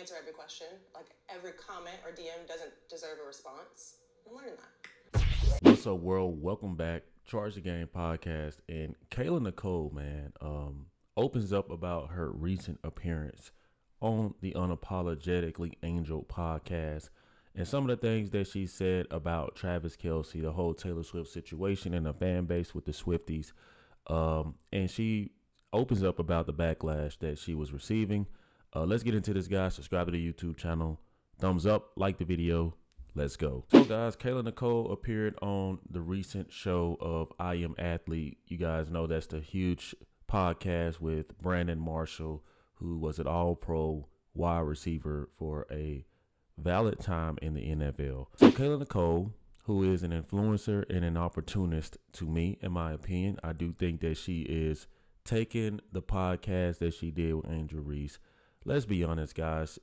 answer every question. Like, every comment or DM doesn't deserve a response. I'm learning that. What's up, world? Welcome back. Charge the Game podcast. And Kayla Nicole, man, opens up about her recent appearance on the Unapologetically Angel podcast and some of the things that she said about Travis Kelce, the whole Taylor Swift situation and the fan base with the Swifties. And she opens up about the backlash that she was receiving. Let's get into this, guys. Subscribe to the YouTube channel. Thumbs up, like the video. Let's go. So, guys, Kayla Nicole appeared on the recent show of I Am Athlete. You guys know that's the huge podcast with Brandon Marshall, who was an all-pro wide receiver for a valid time in the NFL. So, Kayla Nicole, who is an influencer and an opportunist to me, in my opinion, I do think that she is taking the podcast that she did with Angel Reese. Let's be honest, guys.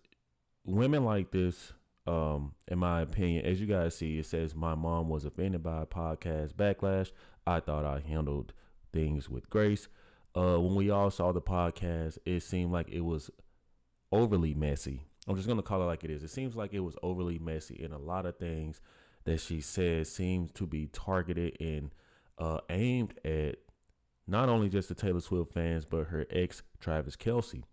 Women like this, in my opinion, as you guys see, it says my mom was offended by a podcast backlash. I thought I handled things with grace. When we all saw the podcast, it seemed like it was overly messy. I'm just going to call it like it is. It seems like it was overly messy, and a lot of things that she said seems to be targeted and aimed at not only just the Taylor Swift fans, but her ex, Travis Kelce.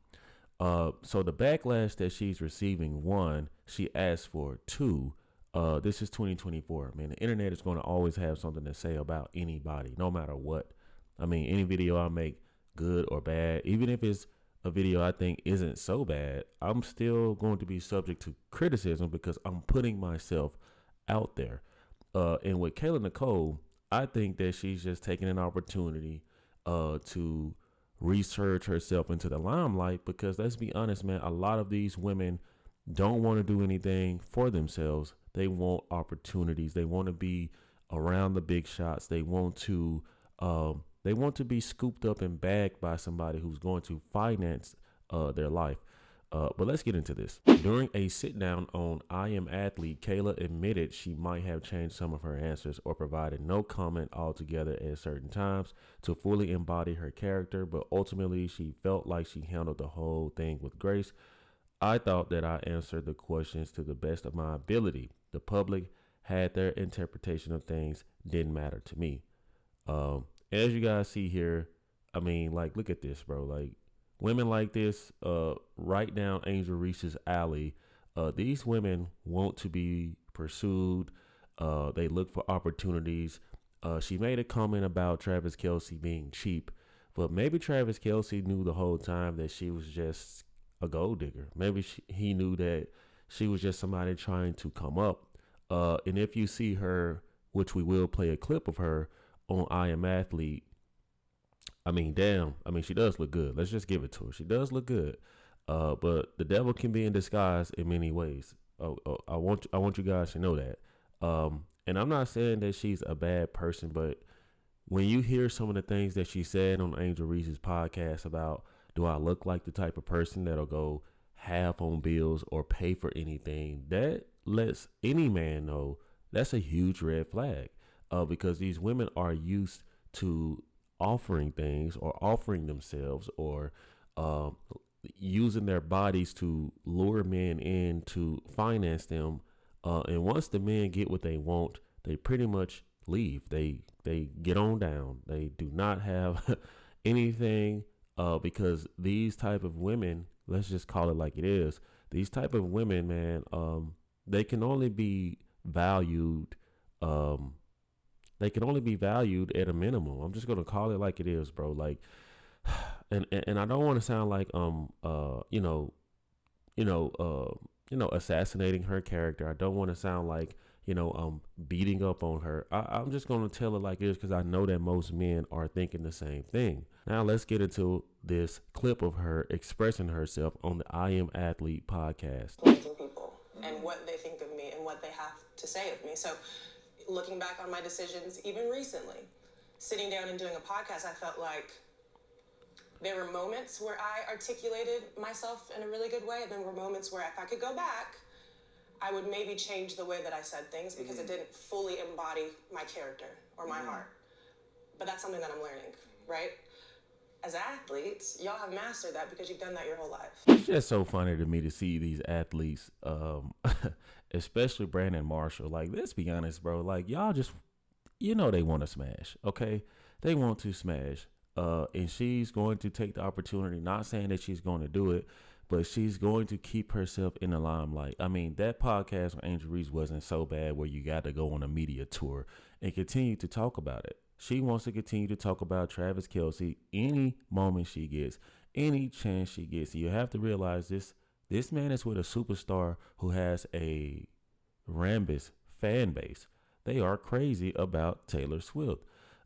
So the backlash that she's receiving, one, she asked for. Two, this is 2024. Man, the internet is going to always have something to say about anybody, no matter what. I mean, any video I make, good or bad, even if it's a video I think isn't so bad, I'm still going to be subject to criticism because I'm putting myself out there. And with Kayla Nicole, I think that she's just taking an opportunity to research herself into the limelight, because let's be honest, man, a lot of these women don't want to do anything for themselves. They want opportunities. They want to be around the big shots. They want to be scooped up and bagged by somebody who's going to finance their life. But let's get into this. During a sit down on I Am Athlete, Kayla admitted she might have changed some of her answers or provided no comment altogether at certain times to fully embody her character, but ultimately she felt like she handled the whole thing with grace. I thought that I answered the questions to the best of my ability. The public had their interpretation of things, didn't matter to me. As you guys see here, I mean, like, look at this, bro. Like, women like this, right down Angel Reese's alley. These women want to be pursued. They look for opportunities. She made a comment about Travis Kelce being cheap, but maybe Travis Kelce knew the whole time that she was just a gold digger. Maybe he knew that she was just somebody trying to come up. And if you see her, which we will play a clip of her on I Am Athlete, I mean, damn. I mean, she does look good. Let's just give it to her. She does look good. But the devil can be in disguise in many ways. I want you guys to know that. And I'm not saying that she's a bad person, but when you hear some of the things that she said on Angel Reese's podcast about, do I look like the type of person that'll go half on bills or pay for anything, that lets any man know that's a huge red flag. Because these women are used to offering things or offering themselves or using their bodies to lure men in to finance them. And once the men get what they want, they pretty much leave. They get on down. They do not have anything because these type of women, let's just call it like it is. These type of women, man, they can only be valued. They can only be valued at a minimum. I'm just gonna call it like it is, bro. Like, and I don't want to sound like assassinating her character. I don't want to sound like beating up on her. I'm just gonna tell it like it is because I know that most men are thinking the same thing. Now let's get into this clip of her expressing herself on the I Am Athlete podcast. People and what they think of me and what they have to say of me. So, looking back on my decisions, even recently, sitting down and doing a podcast, I felt like there were moments where I articulated myself in a really good way. And there were moments where if I could go back, I would maybe change the way that I said things because it didn't fully embody my character or my heart. But that's something that I'm learning, right? as athletes, y'all have mastered that because you've done that your whole life. It's just so funny to me to see these athletes, especially Brandon Marshall. Like, let's be honest, bro. Like, y'all just, they want to smash, okay? They want to smash. And she's going to take the opportunity, not saying that she's going to do it, but she's going to keep herself in the limelight. I mean, that podcast with Angel Reese wasn't so bad where you got to go on a media tour and continue to talk about it. She wants to continue to talk about Travis Kelce any moment she gets, any chance she gets. You have to realize this man is with a superstar who has a rambus fan base. They are crazy about Taylor Swift.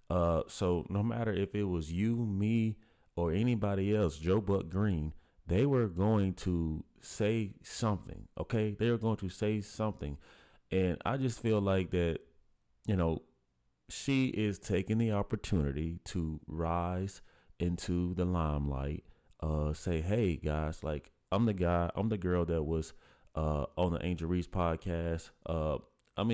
So no matter if it was you, me, or anybody else, Joe Buck Green, they were going to say something, okay? They were going to say something. And I just feel like that, she is taking the opportunity to rise into the limelight, say, hey, guys, like, I'm the girl that was on the Angel Reese podcast.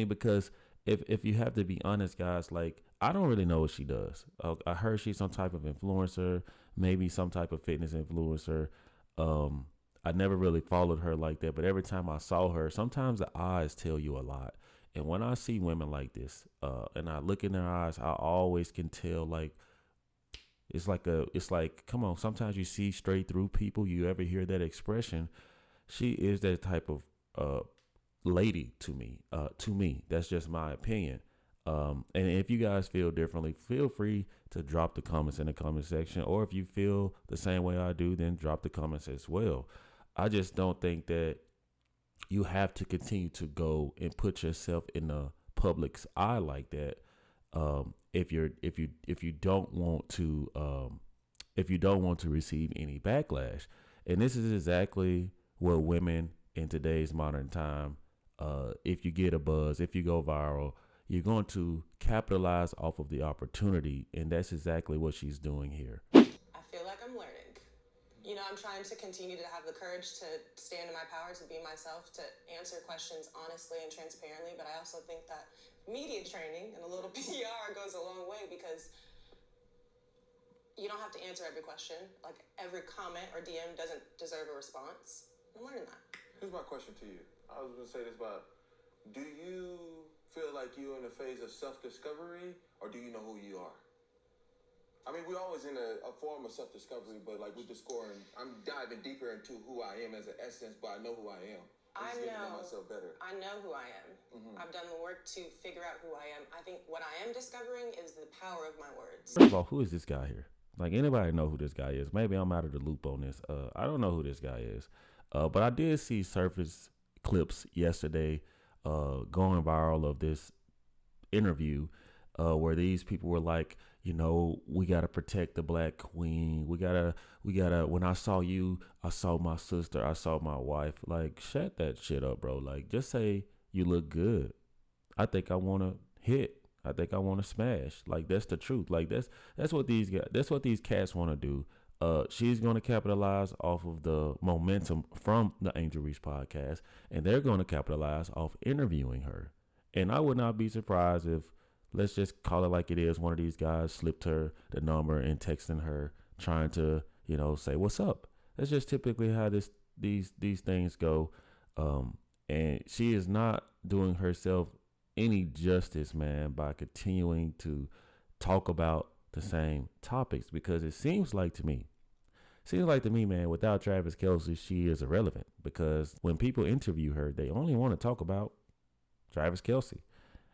Because if you have to be honest, guys, like, I don't really know what she does. I heard she's some type of influencer, maybe some type of fitness influencer. I never really followed her like that, but every time I saw her, sometimes the eyes tell you a lot. And when I see women like this, and I look in their eyes, I always can tell, like, it's like, come on, sometimes you see straight through people. You ever hear that expression? She is that type of lady to me. That's just my opinion. And if you guys feel differently, feel free to drop the comments in the comment section. Or if you feel the same way I do, then drop the comments as well. I just don't think that you have to continue to go and put yourself in the public's eye like that. If you don't want to receive any backlash. And this is exactly what women in today's modern time, if you get a buzz, if you go viral, you're going to capitalize off of the opportunity. And that's exactly what she's doing here. I feel like I'm learning. I'm trying to continue to have the courage to stand in my power, to be myself, to answer questions honestly and transparently. But I also think that media training and a little PR goes a long way, because you don't have to answer every question. Like, every comment or DM doesn't deserve a response. I'm learning that. Here's my question to you. I was going to say this about, do you feel like you're in a phase of self-discovery, or do you know who you are? I mean, we're always in a form of self-discovery, but like with the scoring, I'm diving deeper into who I am as an essence, but I know who I am. I'm just getting to know myself better. I know who I am. Mm-hmm. I've done the work to figure out who I am. I think what I am discovering is the power of my words. First of all, who is this guy here? Like, anybody know who this guy is? Maybe I'm out of the loop on this. I don't know who this guy is. But I did see surface clips yesterday going viral of this interview where these people were like, we got to protect the black queen. We gotta, when I saw you, I saw my sister, I saw my wife. Like, shut that shit up, bro. Like, just say you look good. I think I want to hit. I think I want to smash. Like, that's the truth. Like, that's what these guys, that's what these cats want to do. She's going to capitalize off of the momentum from the Angel Reese podcast, and they're going to capitalize off interviewing her. And I would not be surprised if, let's just call it like it is, one of these guys slipped her the number and texting her, trying to, say what's up. That's just typically how these things go. And she is not doing herself any justice, man, by continuing to talk about the same topics, because it seems like to me, man, without Travis Kelce, she is irrelevant, because when people interview her, they only want to talk about Travis Kelce.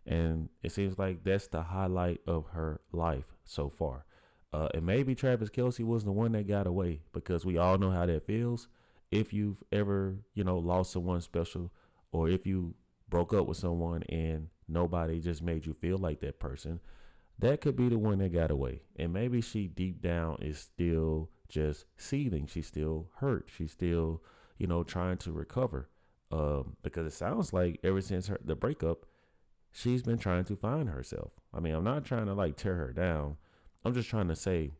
And it seems like that's the highlight of her life so far. And maybe Travis Kelce was the one that got away, because we all know how that feels. If you've ever, lost someone special, or if you broke up with someone and nobody just made you feel like that person, that could be the one that got away. And maybe she deep down is still just seething. She's still hurt. She's still, trying to recover. Because it sounds like ever since the breakup, she's been trying to find herself. I mean, I'm not trying to tear her down. I'm just trying to say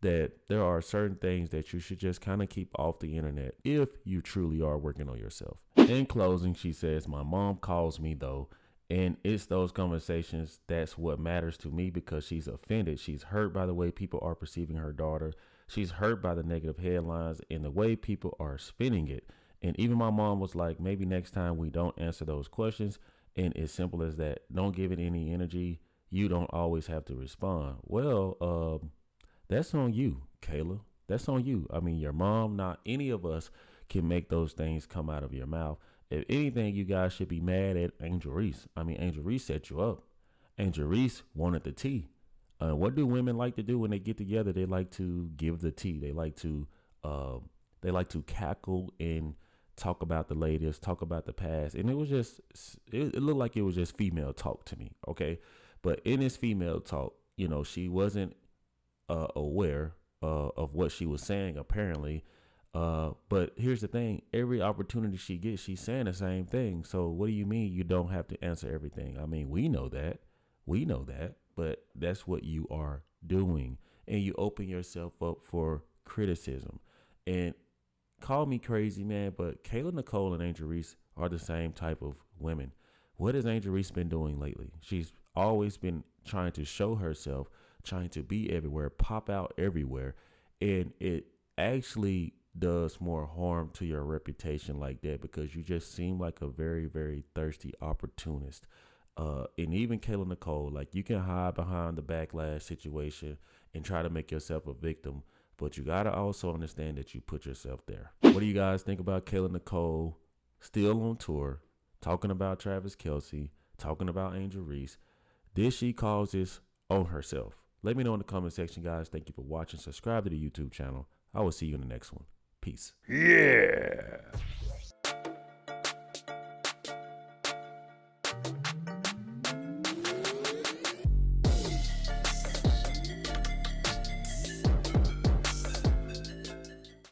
that there are certain things that you should just kind of keep off the internet if you truly are working on yourself. In closing, she says, my mom calls me though, and it's those conversations that's what matters to me, because she's offended. She's hurt by the way people are perceiving her daughter. She's hurt by the negative headlines and the way people are spinning it. And even my mom was like, maybe next time we don't answer those questions. And as simple as that, don't give it any energy. You don't always have to respond. Well, that's on you, Kayla. That's on you. I mean, your mom, not any of us can make those things come out of your mouth. If anything, you guys should be mad at Angel Reese. I mean, Angel Reese set you up. Angel Reese wanted the tea. What do women like to do when they get together? They like to give the tea. They like to cackle and talk about the latest, talk about the past. And it was just, it looked like it was just female talk to me. Okay. But in this female talk, you know, she wasn't aware of what she was saying, apparently. But here's the thing. Every opportunity she gets, she's saying the same thing. So what do you mean you don't have to answer everything? I mean, we know that. But that's what you are doing. And you open yourself up for criticism. And call me crazy, man, but Kayla Nicole and Angel Reese are the same type of women. What has Angel Reese been doing lately? She's always been trying to show herself, trying to be everywhere, pop out everywhere. And it actually does more harm to your reputation like that, because you just seem like a very, very thirsty opportunist. And even Kayla Nicole, like, you can hide behind the Backlash situation and try to make yourself a victim, but you got to also understand that you put yourself there. What do you guys think about Kayla Nicole still on tour, talking about Travis Kelce, talking about Angel Reese? Did she cause this on herself? Let me know in the comment section, guys. Thank you for watching. Subscribe to the YouTube channel. I will see you in the next one. Peace. Yeah.